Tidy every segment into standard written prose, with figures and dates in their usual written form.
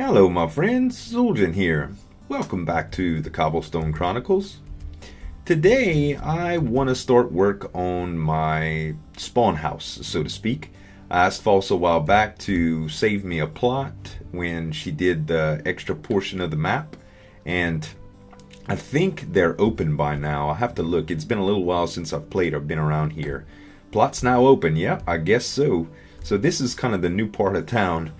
Hello my friends, Zueljin here. Welcome back to the Cobblestone Chronicles. Today I want to start work on my spawn house, so to speak. I asked False a while back to save me a plot when she did the extra portion of the map, and I think they're open by now. I have to look. It's been a little while since I've played or been around here. Plot's now open. Yeah, I guess so. So this is kind of the new part of town.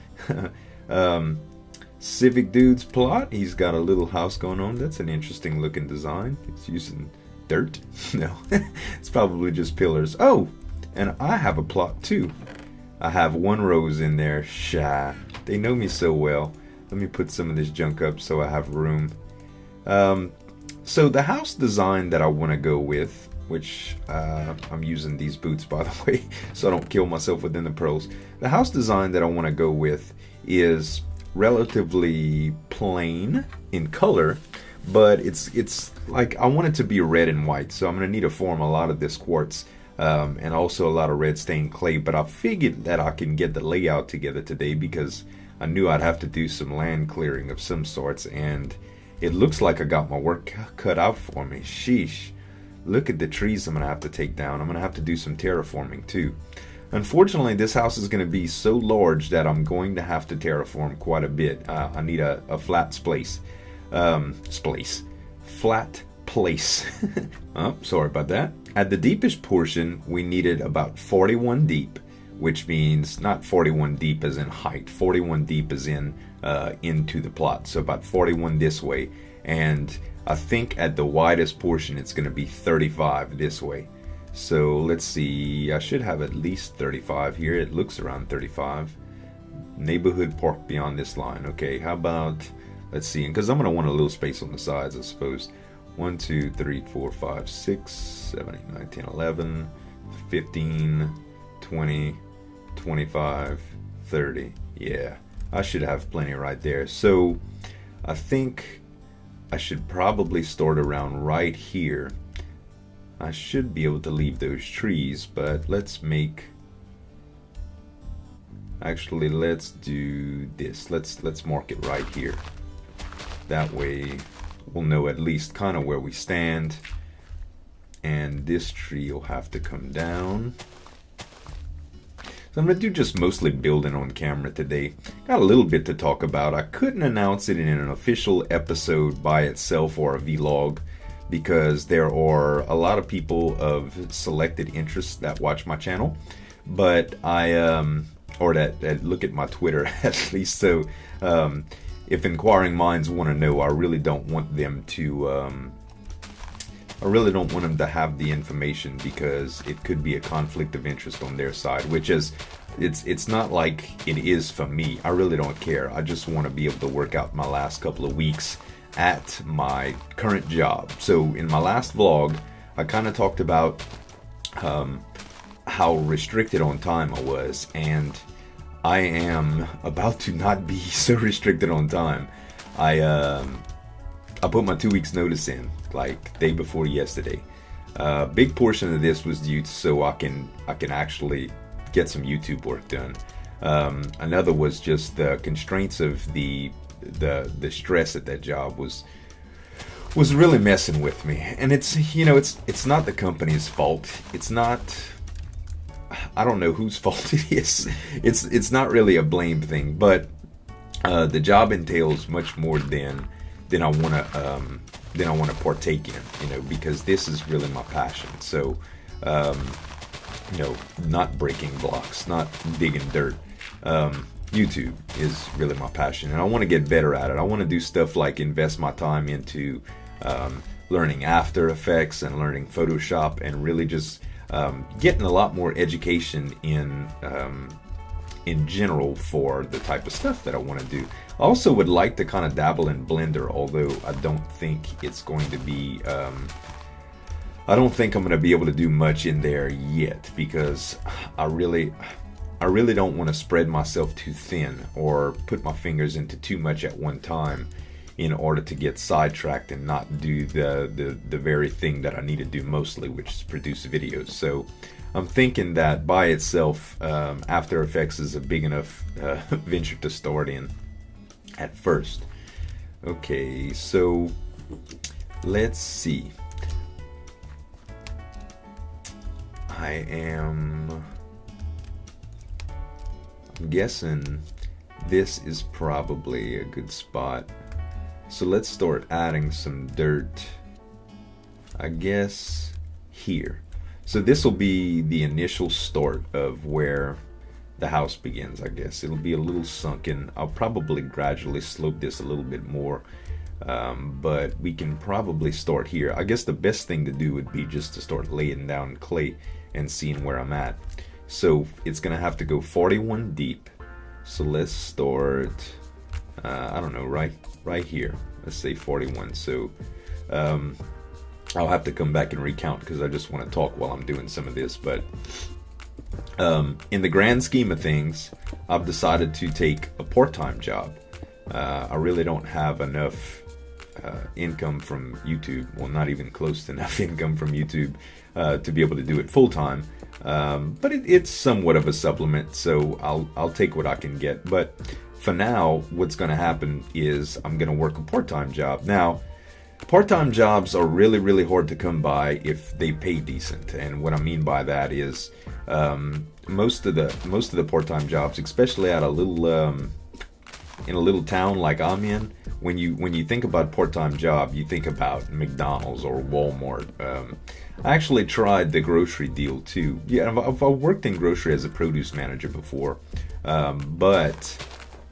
Civic Dude's plot. He's got a little house going on. That's an interesting looking design. It's using dirt. No, it's probably just pillars. Oh, and I have a plot too. I have one rose in there. Shy. They know me so well. Let me put some of this junk up so I have room. So the house design that I want to go with, which I'm using these boots by the way, so I don't kill myself within the pearls. The house design that I want to go with is relatively plain in color, but it's like I want it to be red and white, so I'm going to need to form a lot of this quartz and also a lot of red stained clay. But I figured that I can get the layout together today because I knew I'd have to do some land clearing of some sorts, and it looks like I got my work cut out for me. Sheesh. Look at the trees I'm going to have to take down. I'm going to have to do some terraforming too. Unfortunately, this house is going to be so large that I'm going to have to terraform quite a bit. I need a flat place. Flat place. Oh, sorry about that. At the deepest portion, we needed about 41 deep, which means not 41 deep as in height. 41 deep as in into the plot. So about 41 this way. And I think at the widest portion, it's going to be 35 this way. So let's see, I should have at least 35 here. It looks around 35. Neighborhood park beyond this line. Okay, how about, let's see, because I'm going to want a little space on the sides, I suppose. 1, 2, 3, 4, 5, 6, 7, 8, 9, 10, 11, 15, 20, 25, 30. Yeah, I should have plenty right there. So I think I should probably start around right here. I should be able to leave those trees, but let's make, actually let's do this. Let's mark it right here. That way we'll know at least kind of where we stand. And this tree will have to come down. So I'm going to do just mostly building on camera today. Got a little bit to talk about. I couldn't announce it in an official episode by itself or a vlog, because there are a lot of people of selected interests that watch my channel, but or that look at my Twitter at least. So if inquiring minds want to know, I really don't want them to have the information, because it could be a conflict of interest on their side, which is it's not like it is for me. I really don't care. I just want to be able to work out my last couple of weeks at my current job. So in my last vlog, I kind of talked about how restricted on time I was, and I am about to not be so restricted on time. I put my 2 weeks notice in like day before yesterday. Big portion of this was due so I can actually get some YouTube work done. Another was just the constraints of the stress at that job was really messing with me. And it's not the company's fault. It's not, I don't know whose fault it is. It's not really a blame thing, but the job entails much more than I want to partake in, because this is really my passion. So not breaking blocks, not digging dirt. YouTube is really my passion, and I want to get better at it. I want to do stuff like invest my time into learning After Effects and learning Photoshop, and really just getting a lot more education in general for the type of stuff that I want to do. I also would like to kind of dabble in Blender, although I don't think it's going to be I don't think I'm going to be able to do much in there yet, because I really don't want to spread myself too thin or put my fingers into too much at one time in order to get sidetracked and not do the very thing that I need to do mostly, which is produce videos. So I'm thinking that by itself, After Effects is a big enough venture to start in. at first. Okay, so let's see. I'm guessing this is probably a good spot. So let's start adding some dirt, I guess, here. So this will be the initial start of where the house begins, I guess. It'll be a little sunken. I'll probably gradually slope this a little bit more, but we can probably start here. I guess the best thing to do would be just to start laying down clay and seeing where I'm at. So it's gonna have to go 41 deep. So let's start, I don't know, right here. Let's say 41. So I'll have to come back and recount because I just want to talk while I'm doing some of this. But in the grand scheme of things, I've decided to take a part-time job. I really don't have enough income from YouTube, well, not even close to enough income from YouTube to be able to do it full-time. But it's somewhat of a supplement, so I'll take what I can get. But for now, what's going to happen is I'm going to work a part-time job. Now, part-time jobs are really, really hard to come by if they pay decent. And what I mean by that is most of the part-time jobs, especially at a little in a little town like I'm in, when you think about part-time job, you think about McDonald's or Walmart. I actually tried the grocery deal too. Yeah, I've worked in grocery as a produce manager before, but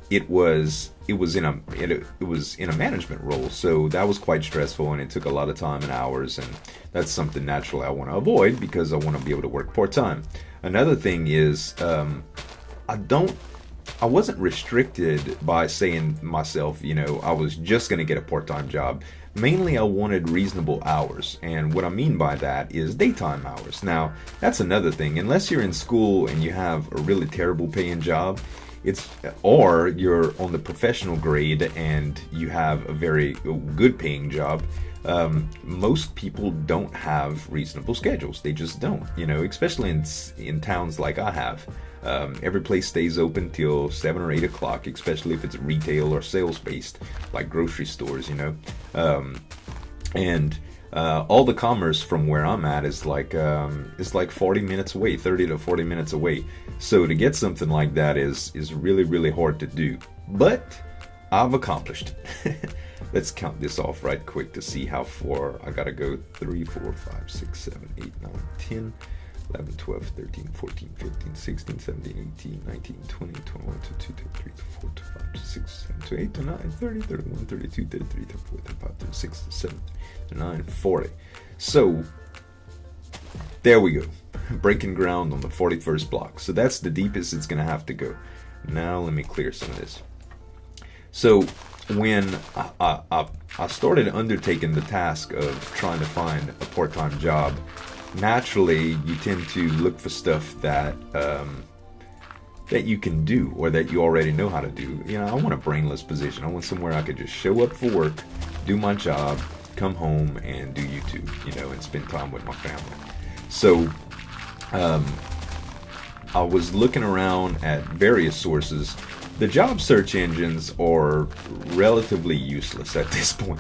it was in a management role, so that was quite stressful and it took a lot of time and hours, and that's something naturally I want to avoid because I want to be able to work part-time. Another thing is I wasn't restricted by saying myself, I was just going to get a part-time job. Mainly I wanted reasonable hours, and what I mean by that is daytime hours. Now, that's another thing. Unless you're in school and you have a really terrible paying job, or you're on the professional grade and you have a very good paying job, most people don't have reasonable schedules. They just don't, especially in towns like I have. Every place stays open till 7 or 8 o'clock, especially if it's retail or sales based, like grocery stores, and all the commerce from where I'm at is like 40 minutes away, 30 to 40 minutes away. So to get something like that is really, really hard to do. But I've accomplished it. Let's count this off right quick to see how far I gotta go. 3, 4, 5, 6, 7, 8, 9, 10, 11, 12, 13, 14, 15, 16, 17, 18, 19, 20, 21, 22, 23, 24, 25, 26, 27, 28, 29, 30, 31, 32, 33, 34, 35, 36, 37, 39, 40. So, there we go. Breaking ground on the 41st block. So that's the deepest it's going to have to go. Now let me clear some of this. So, when I started undertaking the task of trying to find a part-time job, naturally you tend to look for stuff that you can do or that you already know how to do. I want a brainless position. I want somewhere I could just show up for work, do my job, come home and do YouTube, and spend time with my family. So I was looking around at various sources. The job search engines are relatively useless at this point.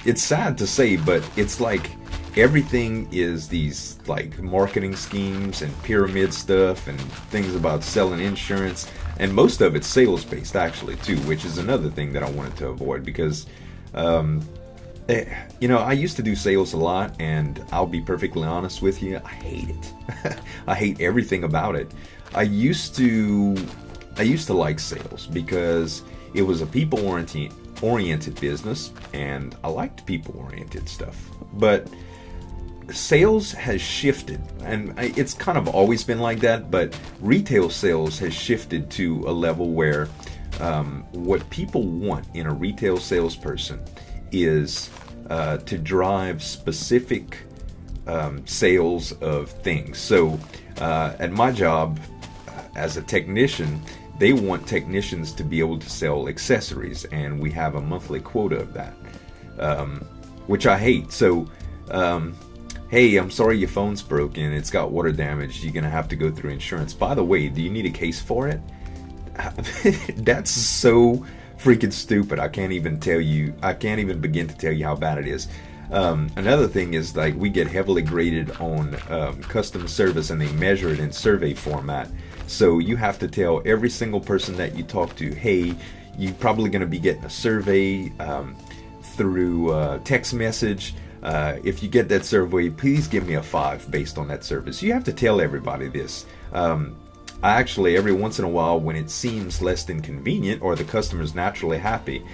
It's sad to say, but it's like everything is these like marketing schemes and pyramid stuff and things about selling insurance, and most of it's sales based actually too, which is another thing that I wanted to avoid because I used to do sales a lot, and I'll be perfectly honest with you, I hate it. I hate everything about it. I used to like sales because it was a people-oriented business, and I liked people-oriented stuff. But sales has shifted, and it's kind of always been like that, but retail sales has shifted to a level where what people want in a retail salesperson is to drive specific sales of things. So at my job as a technician, they want technicians to be able to sell accessories, and we have a monthly quota of that, which I hate. So, hey, I'm sorry your phone's broken, it's got water damage, you're gonna have to go through insurance. By the way, do you need a case for it? That's so freaking stupid. I can't even begin to tell you how bad it is. Another thing is, like, we get heavily graded on customer service, and they measure it in survey format. So you have to tell every single person that you talk to, hey, you're probably going to be getting a survey through text message. If you get that survey, please give me a 5 based on that service. You have to tell everybody this. I actually, every once in a while, when it seems less than convenient or the customer's naturally happy,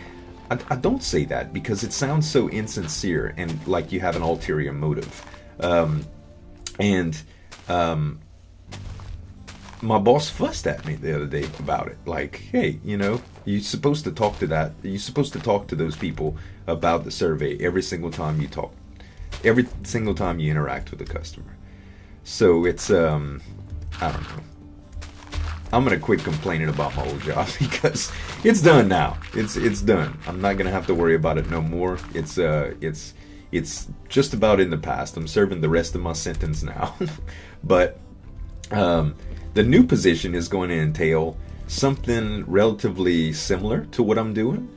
I don't say that because it sounds so insincere and like you have an ulterior motive. My boss fussed at me the other day about it. Like, hey, you know, you're supposed to talk to those people about the survey every single time you talk, every single time you interact with a customer. So it's, I don't know. I'm gonna quit complaining about my old job because it's done now. It's done. I'm not gonna have to worry about it no more. It's just about in the past. I'm serving the rest of my sentence now. But the new position is going to entail something relatively similar to what I'm doing,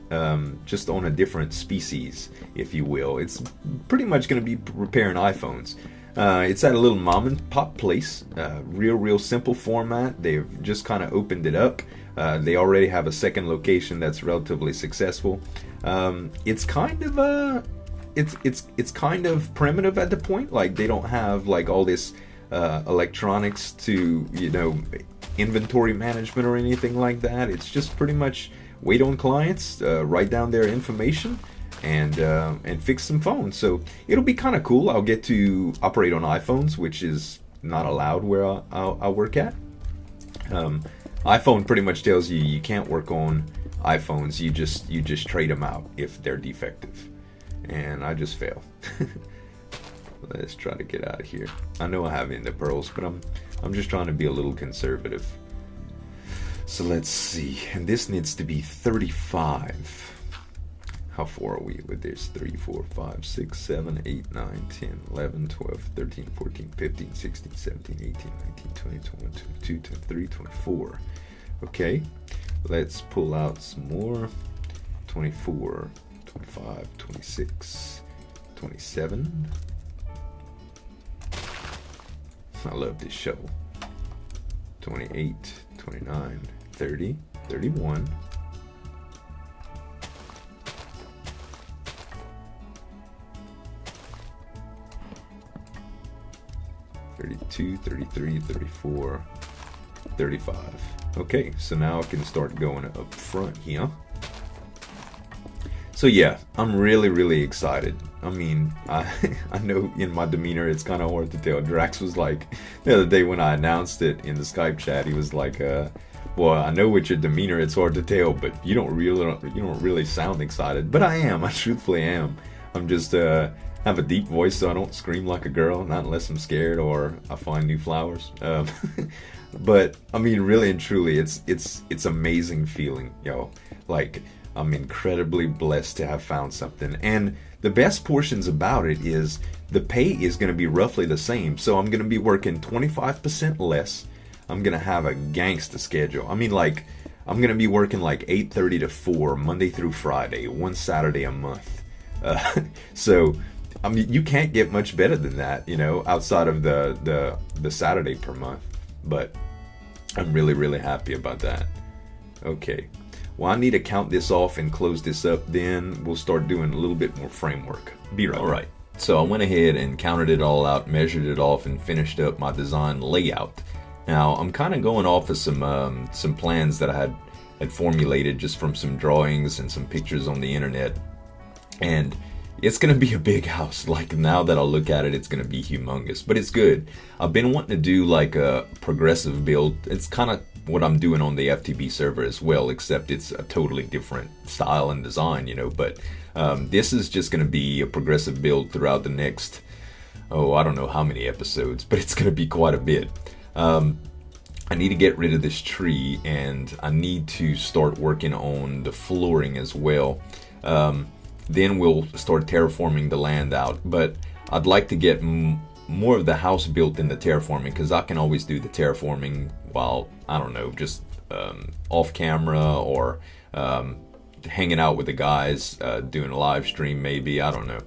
just on a different species, if you will. It's pretty much going to be repairing iPhones. It's at a little mom and pop place, real simple format. They've just kind of opened it up. They already have a second location that's relatively successful. It's kind of it's kind of primitive at the point. Like, they don't have like all this electronics to, you know, inventory management or anything like that. It's just pretty much wait on clients, write down their information, and fix some phones. So it'll be kind of cool. I'll get to operate on iPhones, which is not allowed where I work at. iPhone pretty much tells you you can't work on iPhones. You just trade them out if they're defective, and I just fail. Let's try to get out of here. I know I have Ender pearls, but I'm just trying to be a little conservative. So let's see. And this needs to be 35. How far are we with this? 3, 4, 5, 6, 7, 8, 9, 10, 11, 12, 13, 14, 15, 16, 17, 18, 19, 20, 21, 22, 23, 24. Okay. Let's pull out some more. 24, 25, 26, 27. I love this shovel. 28, 29, 30, 31. 32, 33, 34, 35. Okay, so now I can start going up front here. So yeah, I'm really excited. I mean, I know in my demeanor it's kind of hard to tell. Drax was like, the other day when I announced it in the Skype chat, he was like, well, I know with your demeanor it's hard to tell, but you don't really sound excited. But I am. I truthfully am. I'm just have a deep voice, so I don't scream like a girl, not unless I'm scared or I find new flowers. But I mean, really and truly, it's amazing feeling, yo. Like, I'm incredibly blessed to have found something. And the best portions about it is the pay is going to be roughly the same. So I'm going to be working 25% less. I'm going to have a gangsta schedule. I mean, like, I'm going to be working like 8:30 to 4, Monday through Friday, one Saturday a month. So, I mean, you can't get much better than that, you know, outside of the Saturday per month. But I'm really happy about that. Okay. Well, I need to count this off and close this up. Then we'll start doing a little bit more framework. Be right back. All right. So I went ahead and counted it all out, measured it off, and finished up my design layout. Now, I'm kind of going off of some plans that I had formulated just from some drawings and some pictures on the internet. And it's going to be a big house. Like, now that I look at it, it's going to be humongous. But it's good. I've been wanting to do like a progressive build. It's kind of what I'm doing on the FTB server as well, except it's a totally different style and design, you know. But this is just going to be a progressive build throughout the next, I don't know how many episodes, but it's going to be quite a bit. I need to get rid of this tree, and I need to start working on the flooring as well. Then we'll start terraforming the land out. But I'd like to get more of the house built in the terraforming, because I can always do the terraforming while, I don't know, just off camera, or hanging out with the guys, doing a live stream maybe, I don't know.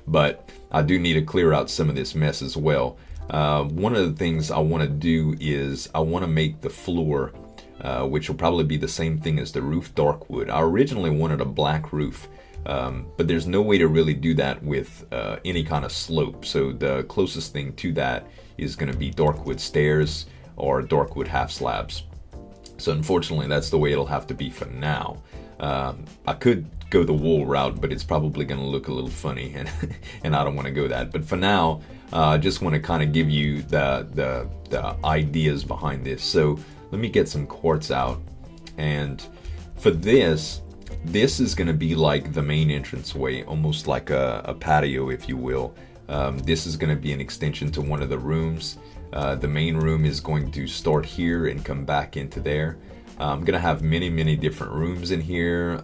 But I do need to clear out some of this mess as well. One of the things I want to do is I want to make the floor, which will probably be the same thing as the roof, dark wood. I originally wanted a black roof, but there's no way to really do that with any kind of slope. So the closest thing to that is going to be dark wood stairs or dark wood half slabs. So unfortunately, that's the way it'll have to be for now. I could go the wool route, but it's probably going to look a little funny, and and I don't want to go that. But for now, I just want to kind of give you the ideas behind this. So let me get some quartz out, and for this is going to be like the main entranceway, almost like a patio, if you will. This is going to be an extension to one of the rooms. The main room is going to start here and come back into there. I'm going to have many different rooms in here,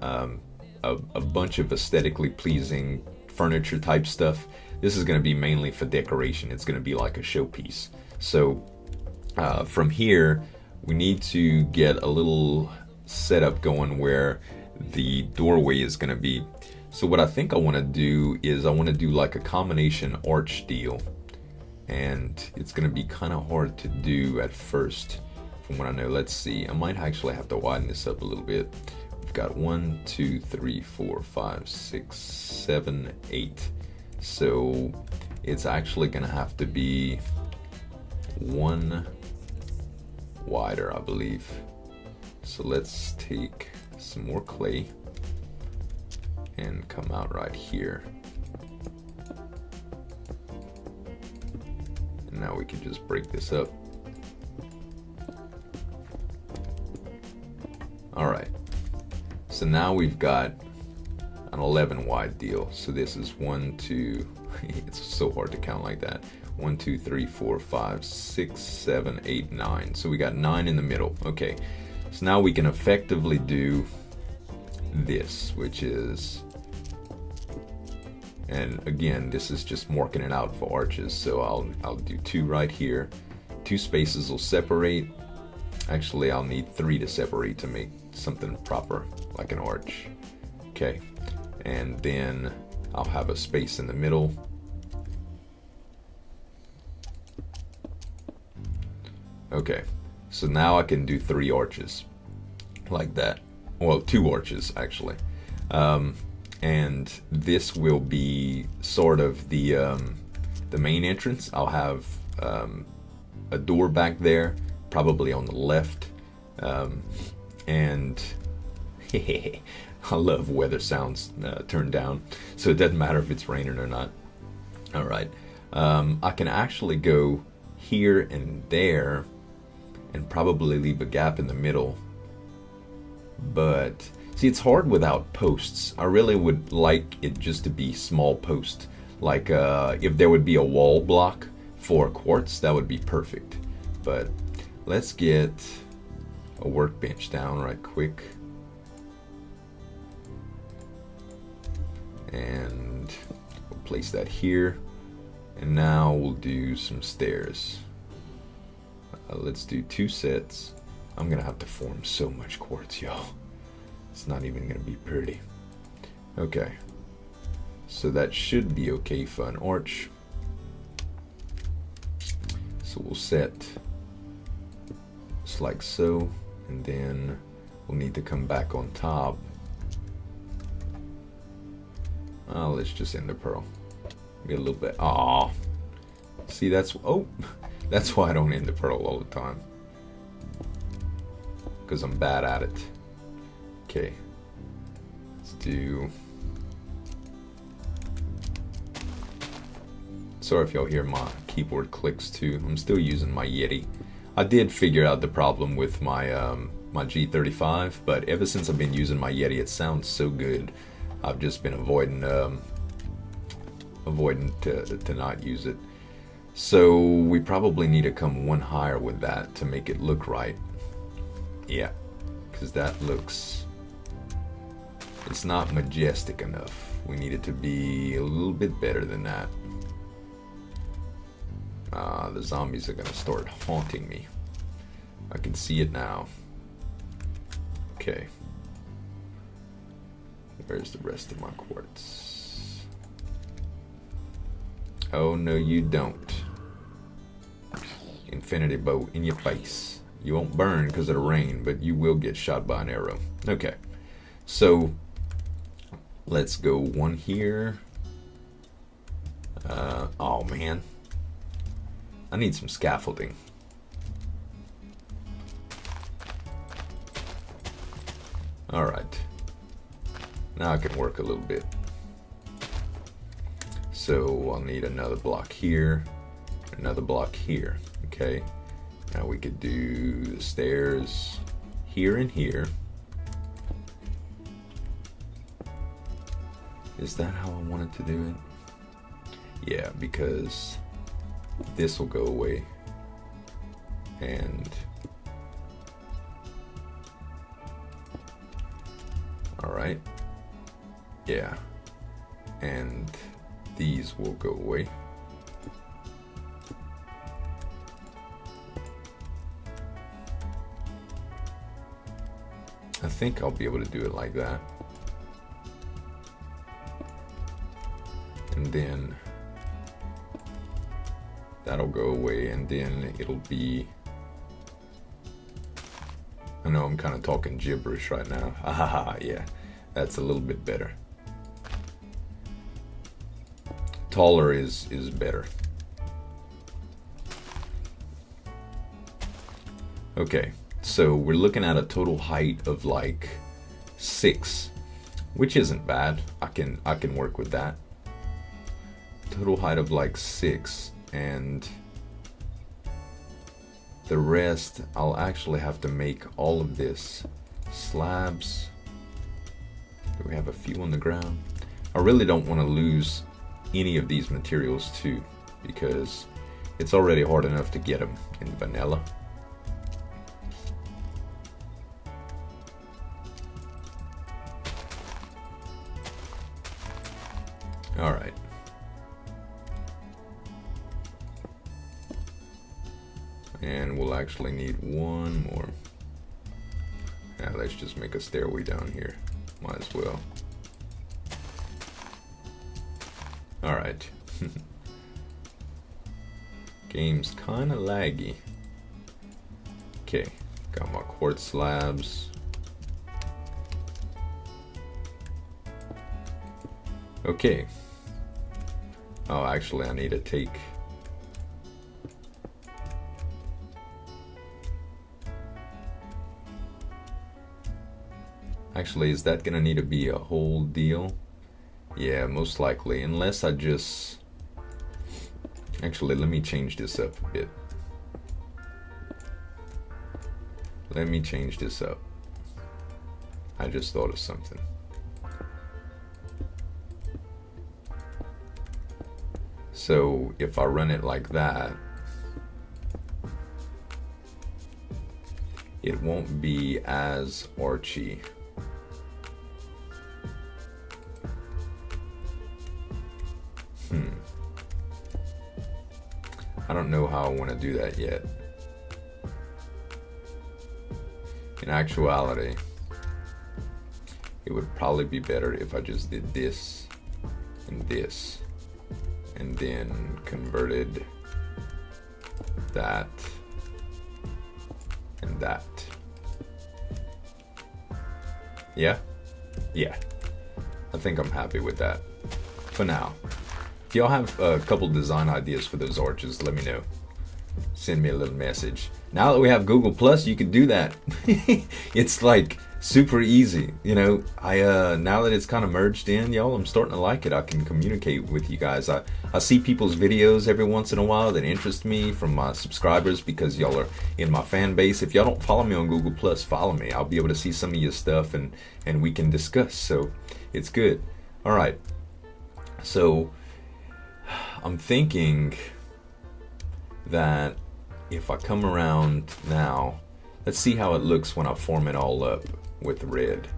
a bunch of aesthetically pleasing furniture type stuff. This is going to be mainly for decoration. It's going to be like a showpiece. So from here, we need to get a little setup going where the doorway is going to be. So what I think I want to do is I want to do like a combination arch deal. And it's going to be kind of hard to do at first from what I know. Let's see. I might actually have to widen this up a little bit. We've got 1, 2, 3, 4, 5, 6, 7, 8. So it's actually going to have to be 1 wider, I believe. So let's take some more clay and come out right here. And now we can just break this up. Alright, so now we've got an 11 wide deal. So this is 1, 2, it's so hard to count like that. 1, 2, 3, 4, 5, 6, 7, 8, 9. So we got 9 in the middle. Okay, so now we can effectively do this, which is, and again, this is just marking it out for arches. So I'll do 2 right here. 2 spaces will separate. Actually, I'll need 3 to separate to make something proper, like an arch. Okay, and then I'll have a space in the middle. Okay, so now I can do 3 arches, like that. Well, 2 arches, actually. And this will be sort of the main entrance. I'll have a door back there, probably on the left. And I love weather sounds turned down, so it doesn't matter if it's raining or not. All right, I can actually go here and there and probably leave a gap in the middle. But see, it's hard without posts. I really would like it just to be small posts. Like if there would be a wall block for quartz, that would be perfect. But let's get a workbench down right quick. And we'll place that here. And now we'll do some stairs. Let's do 2 sets. I'm gonna have to form so much quartz, y'all. It's not even gonna be pretty. Okay, so that should be okay for an arch. So we'll set just like so, and then we'll need to come back on top. Let's just end the pearl. Get a little bit. Ah, see, that's that's why I don't end the pearl all the time, because I'm bad at it. Okay, let's do. Sorry if y'all hear my keyboard clicks too. I'm still using my Yeti. I did figure out the problem with my my G35, but ever since I've been using my Yeti, it sounds so good. I've just been avoiding to not use it. So we probably need to come 1 higher with that to make it look right. Yeah, because that looks, it's not majestic enough. We need it to be a little bit better than that. The zombies are gonna start haunting me. I can see it now. Okay. Where's the rest of my quartz? Oh, no, you don't. Infinity bow in your face. You won't burn because of the rain, but you will get shot by an arrow. Okay, so let's go one here. Oh man, I need some scaffolding. All right, now I can work a little bit. So I'll need another block here, another block here. Okay, now we could do the stairs here and here. Is that how I wanted to do it? Yeah, because this will go away. And all right. Yeah. And these will go away. I think I'll be able to do it like that. And then that'll go away, and then it'll be, I know I'm kind of talking gibberish right now. Yeah, that's a little bit better. Taller is better. Okay, so we're looking at a total height of like 6, which isn't bad. I can work with that. Total height of like 6, and the rest I'll actually have to make all of this slabs. Do we have a few on the ground? I really don't want to lose any of these materials too, because it's already hard enough to get them in vanilla. All right. And we'll actually need one more. Now let's just make a stairway down here. Might as well. All right. Game's kind of laggy. Okay, got my quartz slabs. Okay. Oh, actually I need to take Actually, is that gonna need to be a whole deal? Yeah, most likely, unless I just... Actually, let me change this up a bit. Let me change this up. I just thought of something. So, if I run it like that, it won't be as archy. I don't know how I want to do that yet. In actuality, it would probably be better if I just did this and this, and then converted that and that. Yeah? Yeah. I think I'm happy with that for now. If y'all have a couple design ideas for those arches, let me know. Send me a little message. Now that we have Google Plus, you can do that. It's like super easy. You know, now that it's kind of merged in, y'all, I'm starting to like it. I can communicate with you guys. I see people's videos every once in a while that interest me from my subscribers because y'all are in my fan base. If y'all don't follow me on Google Plus, follow me. I'll be able to see some of your stuff and we can discuss. So it's good. All right. So I'm thinking that if I come around now, let's see how it looks when I form it all up with red.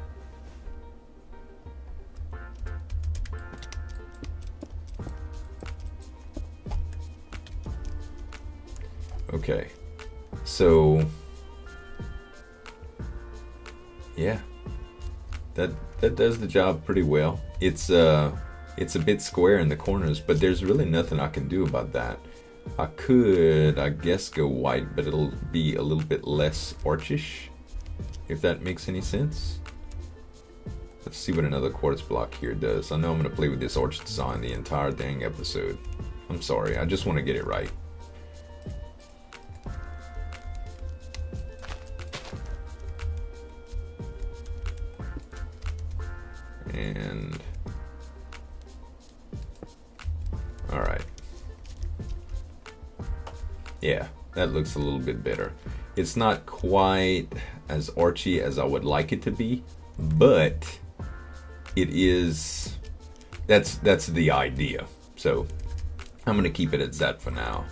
Okay, so yeah, that does the job pretty well. It's a bit square in the corners, but there's really nothing I can do about that. I could, I guess, go white, but it'll be a little bit less archish, if that makes any sense. Let's see what another quartz block here does. I know I'm going to play with this arch design the entire dang episode. I'm sorry, I just want to get it right. And alright. Yeah, that looks a little bit better. It's not quite as archy as I would like it to be, but it is, that's the idea. So I'm gonna keep it at that for now.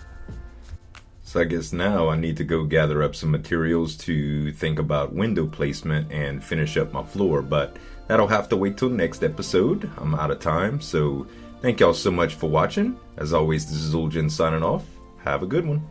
So I guess now I need to go gather up some materials to think about window placement and finish up my floor, but that'll have to wait till next episode. I'm out of time, so thank y'all so much for watching. As always, this is Zueljin signing off. Have a good one.